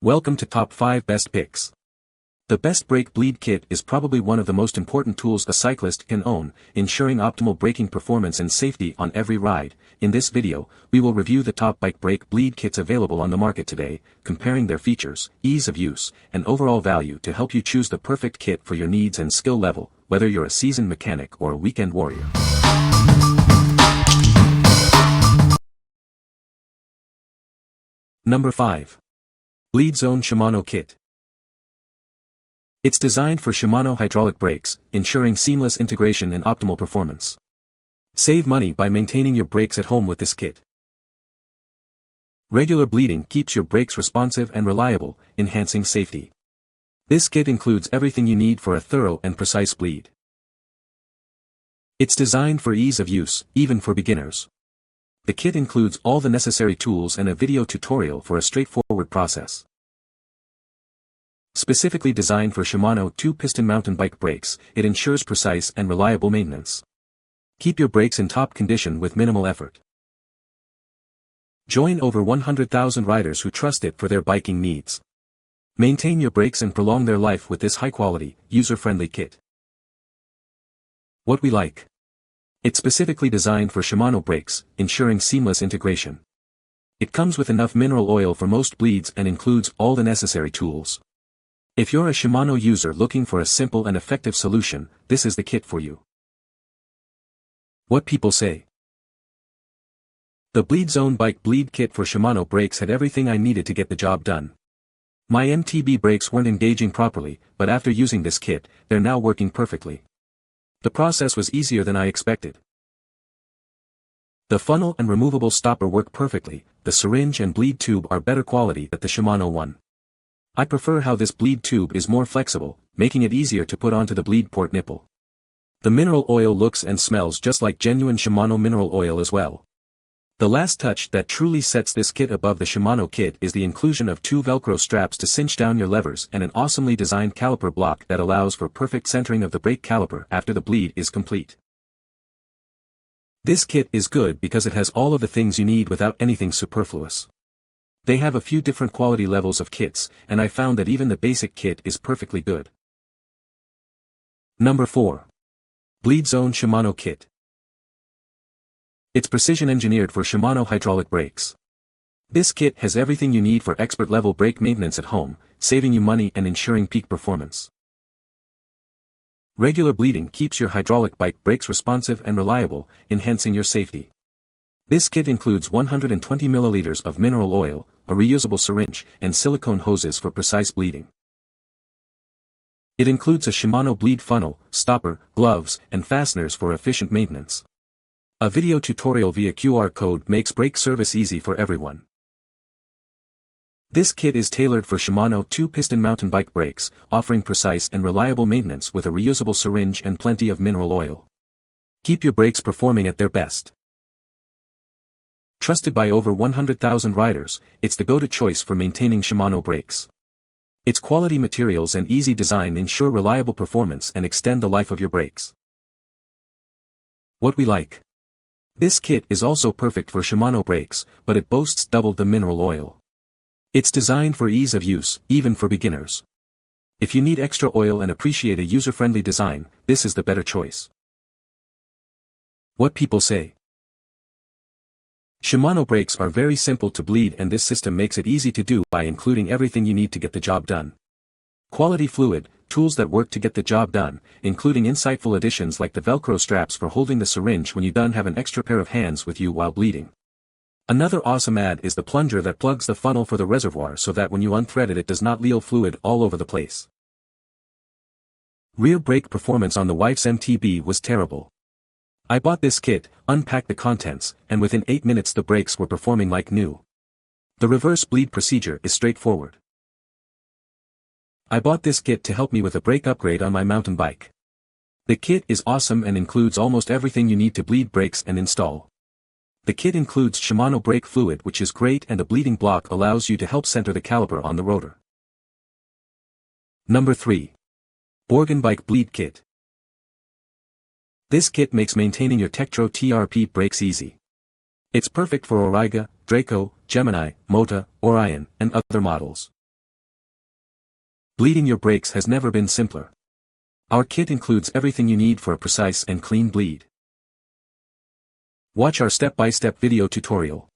Welcome to Top 5 Best Picks. The Best Brake Bleed Kit is probably one of the most important tools a cyclist can own, ensuring optimal braking performance and safety on every ride. In this video, we will review the top bike brake bleed kits available on the market today, comparing their features, ease of use, and overall value to help you choose the perfect kit for your needs and skill level, whether you're a seasoned mechanic or a weekend warrior. Number 5. BleedZone Shimano Kit. It's designed for Shimano hydraulic brakes, ensuring seamless integration and optimal performance. Save money by maintaining your brakes at home with this kit. Regular bleeding keeps your brakes responsive and reliable, enhancing safety. This kit includes everything you need for a thorough and precise bleed. It's designed for ease of use, even for beginners. The kit includes all the necessary tools and a video tutorial for a straightforward process. Specifically designed for Shimano 2-piston mountain bike brakes, it ensures precise and reliable maintenance. Keep your brakes in top condition with minimal effort. Join over 100,000 riders who trust it for their biking needs. Maintain your brakes and prolong their life with this high-quality, user-friendly kit. What we like. It's specifically designed for Shimano brakes, ensuring seamless integration. It comes with enough mineral oil for most bleeds and includes all the necessary tools. If you're a Shimano user looking for a simple and effective solution, this is the kit for you. What people say. The BleedZone Bike Bleed Kit for Shimano brakes had everything I needed to get the job done. My MTB brakes weren't engaging properly, but after using this kit, they're now working perfectly. The process was easier than I expected. The funnel and removable stopper work perfectly, the syringe and bleed tube are better quality than the Shimano one. I prefer how this bleed tube is more flexible, making it easier to put onto the bleed port nipple. The mineral oil looks and smells just like genuine Shimano mineral oil as well. The last touch that truly sets this kit above the Shimano kit is the inclusion of 2 Velcro straps to cinch down your levers and an awesomely designed caliper block that allows for perfect centering of the brake caliper after the bleed is complete. This kit is good because it has all of the things you need without anything superfluous. They have a few different quality levels of kits, and I found that even the basic kit is perfectly good. Number 4. BleedZone Shimano Kit. It's precision engineered for Shimano hydraulic brakes. This kit has everything you need for expert level brake maintenance at home, saving you money and ensuring peak performance. Regular bleeding keeps your hydraulic bike brakes responsive and reliable, enhancing your safety. This kit includes 120 milliliters of mineral oil, a reusable syringe, and silicone hoses for precise bleeding. It includes a Shimano bleed funnel, stopper, gloves, and fasteners for efficient maintenance. A video tutorial via QR code makes brake service easy for everyone. This kit is tailored for Shimano 2-piston mountain bike brakes, offering precise and reliable maintenance with a reusable syringe and plenty of mineral oil. Keep your brakes performing at their best. Trusted by over 100,000 riders, it's the go-to choice for maintaining Shimano brakes. Its quality materials and easy design ensure reliable performance and extend the life of your brakes. What we like. This kit is also perfect for Shimano brakes, but it boasts double the mineral oil. It's designed for ease of use, even for beginners. If you need extra oil and appreciate a user-friendly design, this is the better choice. What people say. Shimano brakes are very simple to bleed, and this system makes it easy to do by including everything you need to get the job done. Quality fluid, tools that work to get the job done, including insightful additions like the Velcro straps for holding the syringe when you don't have an extra pair of hands with you while bleeding. Another awesome add is the plunger that plugs the funnel for the reservoir so that when you unthread it does not leak fluid all over the place. Rear brake performance on the wife's MTB was terrible. I bought this kit, unpacked the contents, and within 8 minutes the brakes were performing like new. The reverse bleed procedure is straightforward. I bought this kit to help me with a brake upgrade on my mountain bike. The kit is awesome and includes almost everything you need to bleed brakes and install. The kit includes Shimano brake fluid, which is great, and a bleeding block allows you to help center the caliper on the rotor. Number 3. Borgen Bike Bleed Kit. This kit makes maintaining your Tektro TRP brakes easy. It's perfect for Auriga, Draco, Gemini, Mota, Orion, and other models. Bleeding your brakes has never been simpler. Our kit includes everything you need for a precise and clean bleed. Watch our step-by-step video tutorial.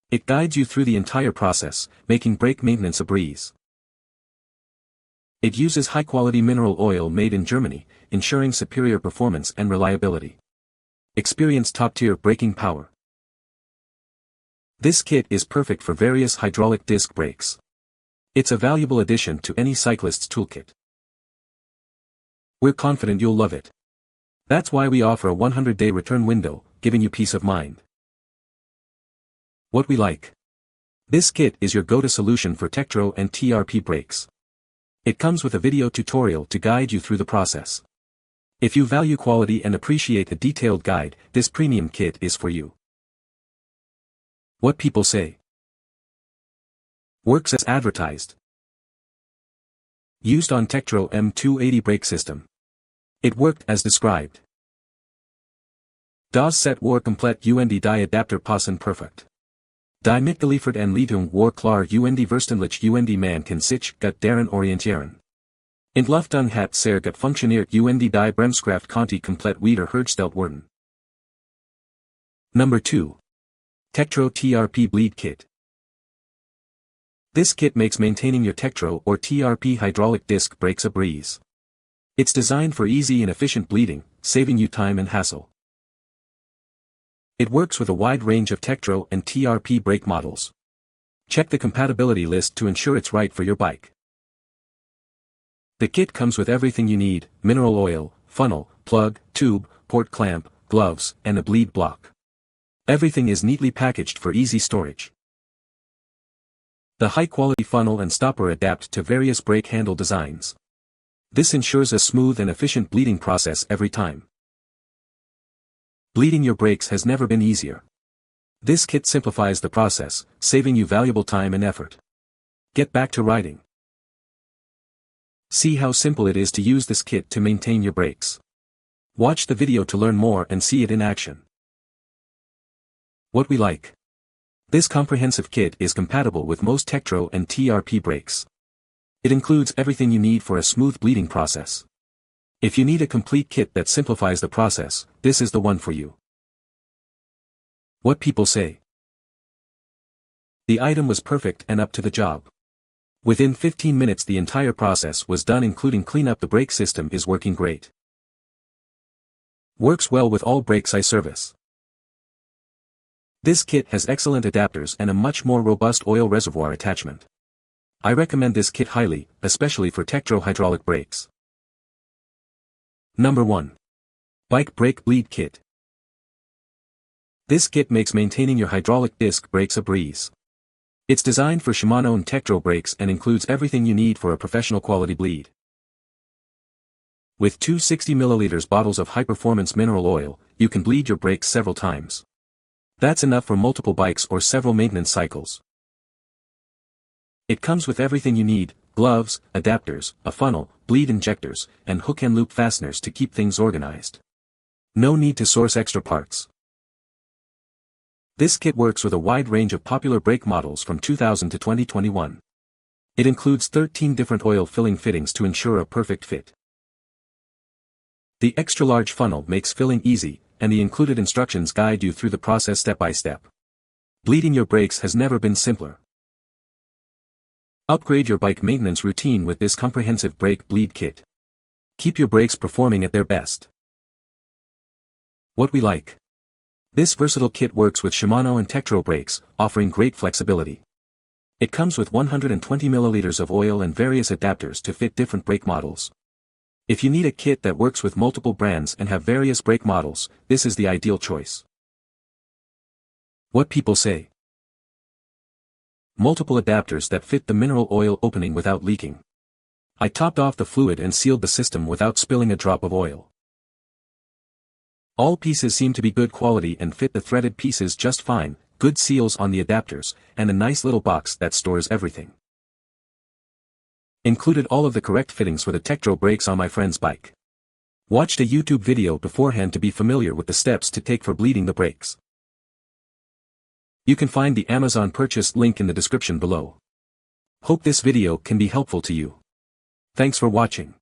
It guides you through the entire process, making brake maintenance a breeze. It uses high-quality mineral oil made in Germany, ensuring superior performance and reliability. Experience top-tier braking power. This kit is perfect for various hydraulic disc brakes. It's a valuable addition to any cyclist's toolkit. We're confident you'll love it. That's why we offer a 100-day return window, giving you peace of mind. What we like. This kit is your go-to solution for Tektro and TRP brakes. It comes with a video tutorial to guide you through the process. If you value quality and appreciate a detailed guide, this premium kit is for you. What people say. Works as advertised. Used on Tektro M280 brake system. It worked as described. Das Set war komplett und die Adapter passen perfekt. Die mitgeliefert Anleitung war klar und verständlich und man kann sich gut daran orientieren. Entlüftung hat sehr gut funktioniert und die Bremskraft konnte komplett wiederhergestellt werden. Number 2. Tektro TRP Bleed Kit. This kit makes maintaining your Tektro or TRP hydraulic disc brakes a breeze. It's designed for easy and efficient bleeding, saving you time and hassle. It works with a wide range of Tektro and TRP brake models. Check the compatibility list to ensure it's right for your bike. The kit comes with everything you need: mineral oil, funnel, plug, tube, port clamp, gloves, and a bleed block. Everything is neatly packaged for easy storage. The high-quality funnel and stopper adapt to various brake handle designs. This ensures a smooth and efficient bleeding process every time. Bleeding your brakes has never been easier. This kit simplifies the process, saving you valuable time and effort. Get back to riding. See how simple it is to use this kit to maintain your brakes. Watch the video to learn more and see it in action. What we like. This comprehensive kit is compatible with most Tektro and TRP brakes. It includes everything you need for a smooth bleeding process. If you need a complete kit that simplifies the process, this is the one for you. What people say. The item was perfect and up to the job. Within 15 minutes the entire process was done, including cleanup. The brake system is working great. Works well with all brakes I service. This kit has excellent adapters and a much more robust oil reservoir attachment. I recommend this kit highly, especially for Tektro hydraulic brakes. Number 1. Bike Brake Bleed Kit. This kit makes maintaining your hydraulic disc brakes a breeze. It's designed for Shimano and Tektro brakes and includes everything you need for a professional quality bleed. With two 60 ml bottles of high-performance mineral oil, you can bleed your brakes several times. That's enough for multiple bikes or several maintenance cycles. It comes with everything you need: gloves, adapters, a funnel, bleed injectors, and hook and loop fasteners to keep things organized. No need to source extra parts. This kit works with a wide range of popular brake models from 2000 to 2021. It includes 13 different oil filling fittings to ensure a perfect fit. The extra-large funnel makes filling easy, and the included instructions guide you through the process step by step. Bleeding your brakes has never been simpler. Upgrade your bike maintenance routine with this comprehensive brake bleed kit. Keep your brakes performing at their best. What we like. This versatile kit works with Shimano and Tektro brakes, offering great flexibility. It comes with 120 ml of oil and various adapters to fit different brake models. If you need a kit that works with multiple brands and have various brake models, this is the ideal choice. What people say. Multiple adapters that fit the mineral oil opening without leaking. I topped off the fluid and sealed the system without spilling a drop of oil. All pieces seem to be good quality and fit the threaded pieces just fine, good seals on the adapters, and a nice little box that stores everything. Included all of the correct fittings for the Tektro brakes on my friend's bike. Watched a YouTube video beforehand to be familiar with the steps to take for bleeding the brakes. You can find the Amazon purchase link in the description below. Hope this video can be helpful to you. Thanks for watching.